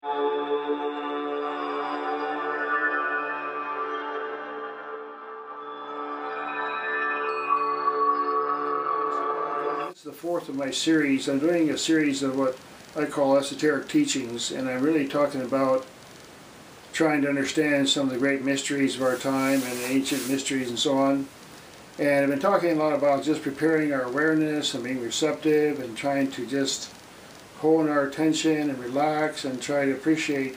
This is the fourth of my series. I'm doing a series of what I call esoteric teachings, and I'm really talking about trying to understand some of the great mysteries of our time and the ancient mysteries and so on. And I've been talking a lot about just preparing our awareness and being receptive and trying to just hone our attention and relax and try to appreciate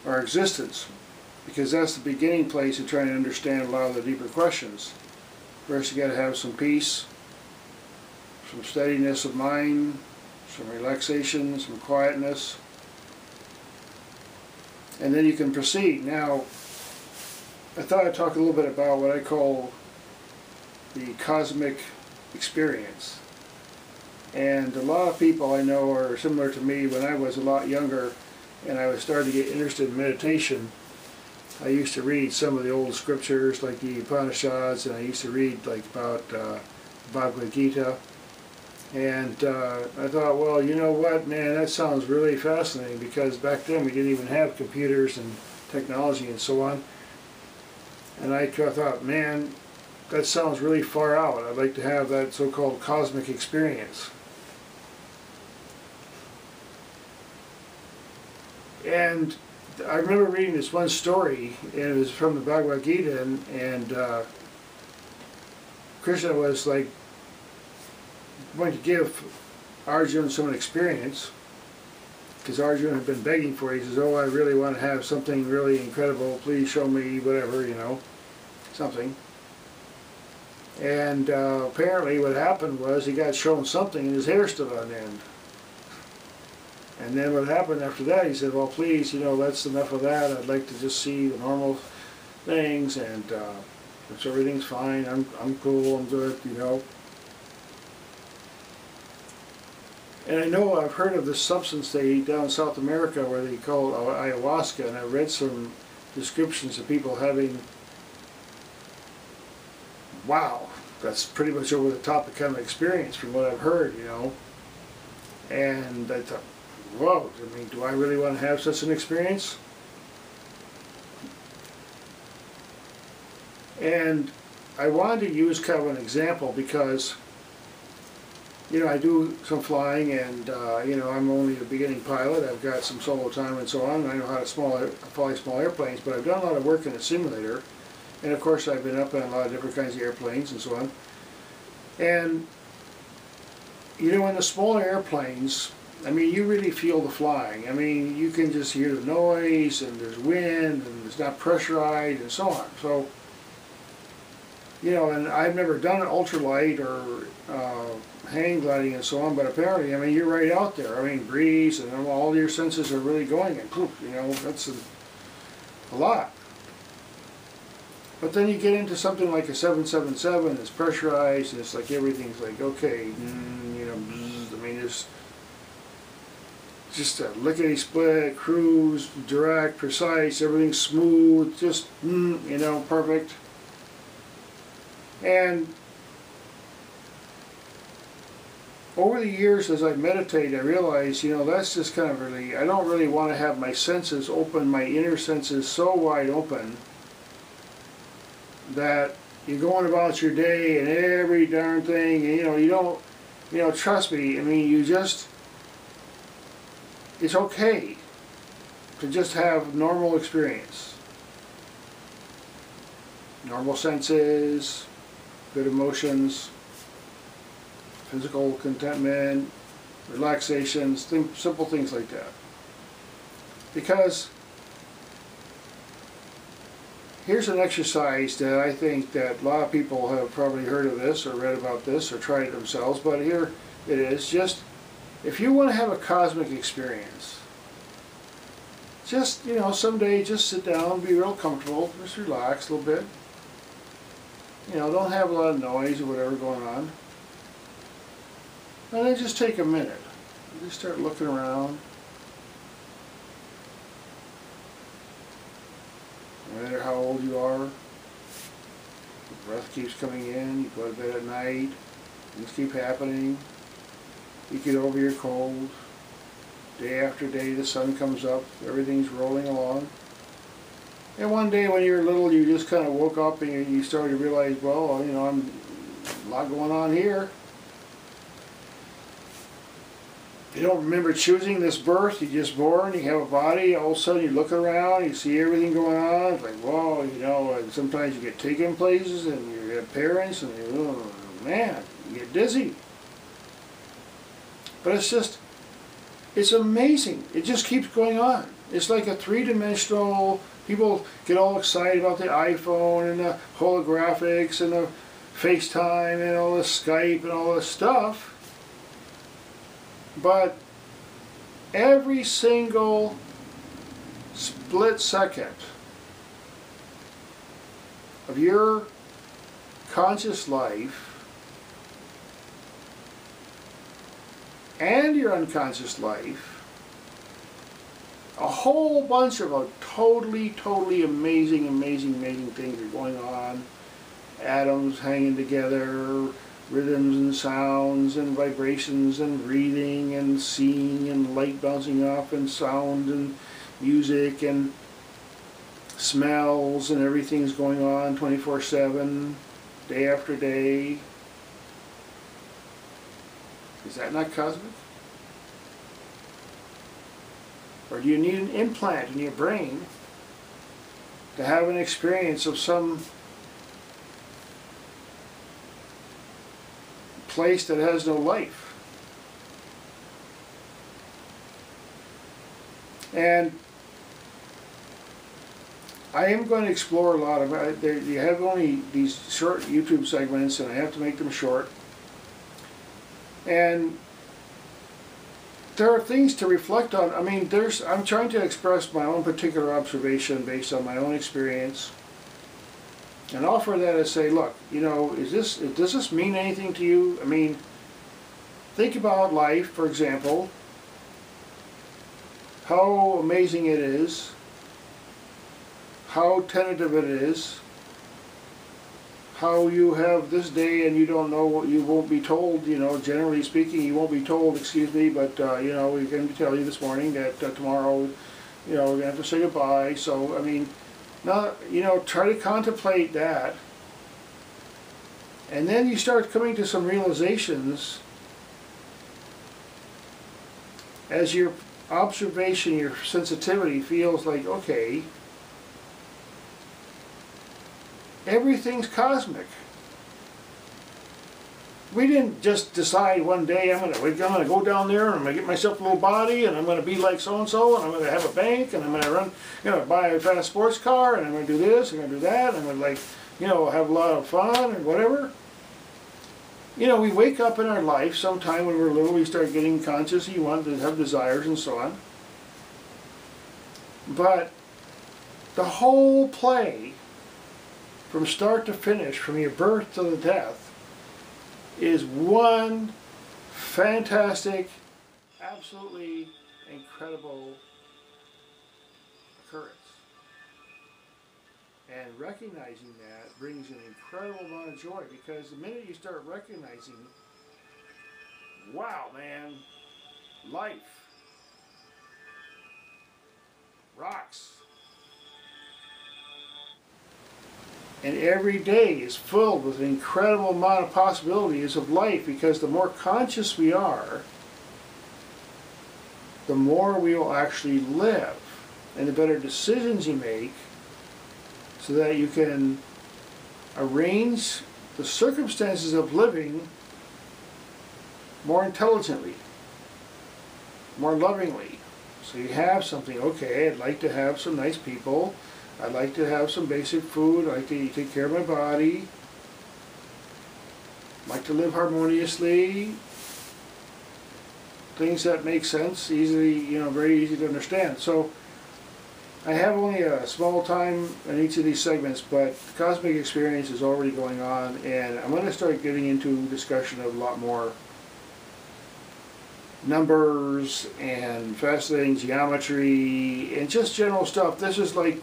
our existence, because that's the beginning place of trying to understand a lot of the deeper questions. First, you got to have some peace, some steadiness of mind, some relaxation, some quietness, and then you can proceed. Now, I thought I'd talk a little bit about what I call the cosmic experience. And a lot of people I know are similar to me. When I was a lot younger and I was starting to get interested in meditation, I used to read some of the old scriptures like the Upanishads, and I used to read like about Bhagavad Gita. And I thought, well, you know what, man, that sounds really fascinating, because back then we didn't even have computers and technology and so on. And I thought, man, that sounds really far out. I'd like to have that so-called cosmic experience. And I remember reading this one story, and it was from the Bhagavad Gita, and Krishna was like going to give Arjuna some experience, because Arjuna had been begging for it. He says, oh, I really want to have something really incredible, please show me whatever, you know, something. And apparently what happened was he got shown something and his hair stood on end. And then what happened after that, he said, well, please, you know, that's enough of that. I'd like to just see the normal things, and if everything's fine, I'm cool, I'm good, you know. And I know I've heard of this substance they eat down in South America where they call it ayahuasca, and I read some descriptions of people having, wow, that's pretty much over the top kind of experience from what I've heard, you know. And I thought, whoa, I mean, do I really want to have such an experience? And I wanted to use kind of an example because, you know, I do some flying, and you know, I'm only a beginning pilot. I've got some solo time and so on, and I know how to fly small airplanes, but I've done a lot of work in a simulator, and of course I've been up in a lot of different kinds of airplanes and so on. And you know, in the smaller airplanes, I mean, you really feel the flying. I mean, you can just hear the noise, and there's wind, and it's not pressurized, and so on. So, you know, and I've never done ultralight or hang gliding and so on, but apparently, I mean, you're right out there. I mean, breeze, and all your senses are really going, and poof, you know, that's a lot. But then you get into something like a 777, it's pressurized, and it's like everything's like, okay, you know, bzz, I mean, it's just a lickety-split, cruise, direct, precise, everything's smooth, just, you know, perfect. And over the years, as I meditate, I realize, you know, that's just kind of really, I don't really want to have my senses open, my inner senses so wide open that you're going about your day and every darn thing, and, you know, you don't, you know, trust me, I mean, you just, it's okay to just have normal experience. Normal senses, good emotions, physical contentment, relaxations, simple things like that. Because here's an exercise that I think that a lot of people have probably heard of this or read about this or tried it themselves, but here it is. Just, if you want to have a cosmic experience, just, you know, someday just sit down, be real comfortable, just relax a little bit. You know, don't have a lot of noise or whatever going on. And then just take a minute. Just start looking around. No matter how old you are, the breath keeps coming in, you go to bed at night, things keep happening, you get over your cold, Day after day, the sun comes up, everything's rolling along. And one day when you're little, you just kind of woke up and you started to realize, well, you know, I'm a lot going on here. You don't remember choosing this birth, you're just born, you have a body, all of a sudden you look around, you see everything going on, it's like, whoa, you know, and sometimes you get taken places and you have parents and you, oh, man, you get dizzy. But it's just, it's amazing. It just keeps going on. It's like a three-dimensional, people get all excited about the iPhone and the holographics and the FaceTime and all this Skype and all this stuff. But every single split second of your conscious life and your unconscious life, a whole bunch of totally amazing things are going on. Atoms hanging together, rhythms and sounds and vibrations and breathing and seeing and light bouncing off and sound and music and smells, and everything's going on 24/7, day after day. Is that not cosmic? Or do you need an implant in your brain to have an experience of some place that has no life? And I am going to explore a lot of it. You have only these short YouTube segments, and I have to make them short. And there are things to reflect on. I mean, I'm trying to express my own particular observation based on my own experience, and offer that as say, look, you know, does this mean anything to you? I mean, think about life, for example, how amazing it is, how tentative it is, how you have this day and you don't know what you won't be told, you know, generally speaking, you won't be told, excuse me, but, you know, we're going to tell you this morning that tomorrow, you know, we're going to have to say goodbye. So, I mean, now, you know, try to contemplate that. And then you start coming to some realizations as your observation, your sensitivity feels like, okay, everything's cosmic. We didn't just decide one day I'm gonna go down there and I'm gonna get myself a little body and I'm gonna be like so and so and I'm gonna have a bank and I'm gonna buy a fast sports car and I'm gonna do this, I'm gonna do that, I'm gonna, like, you know, have a lot of fun and whatever. You know, we wake up in our life sometime when we're little, we start getting conscious, you want to have desires and so on. But the whole play, from start to finish, from your birth to the death, is one fantastic, absolutely incredible occurrence. And recognizing that brings an incredible amount of joy, because the minute you start recognizing, wow, man, life rocks. And every day is filled with an incredible amount of possibilities of life, because the more conscious we are, the more we will actually live, and the better decisions you make, so that you can arrange the circumstances of living more intelligently, more lovingly. So you have something, okay, I'd like to have some nice people, I'd like to have some basic food, I'd like to take care of my body, I'd like to live harmoniously, things that make sense, easily, you know, very easy to understand. So I have only a small time in each of these segments, but the cosmic experience is already going on, and I'm going to start getting into discussion of a lot more numbers and fascinating geometry and just general stuff. This is like,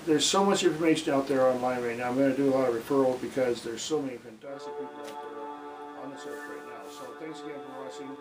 there's so much information out there online right now. I'm going to do a lot of referrals because there's so many fantastic people out there on this earth right now. So thanks again for watching.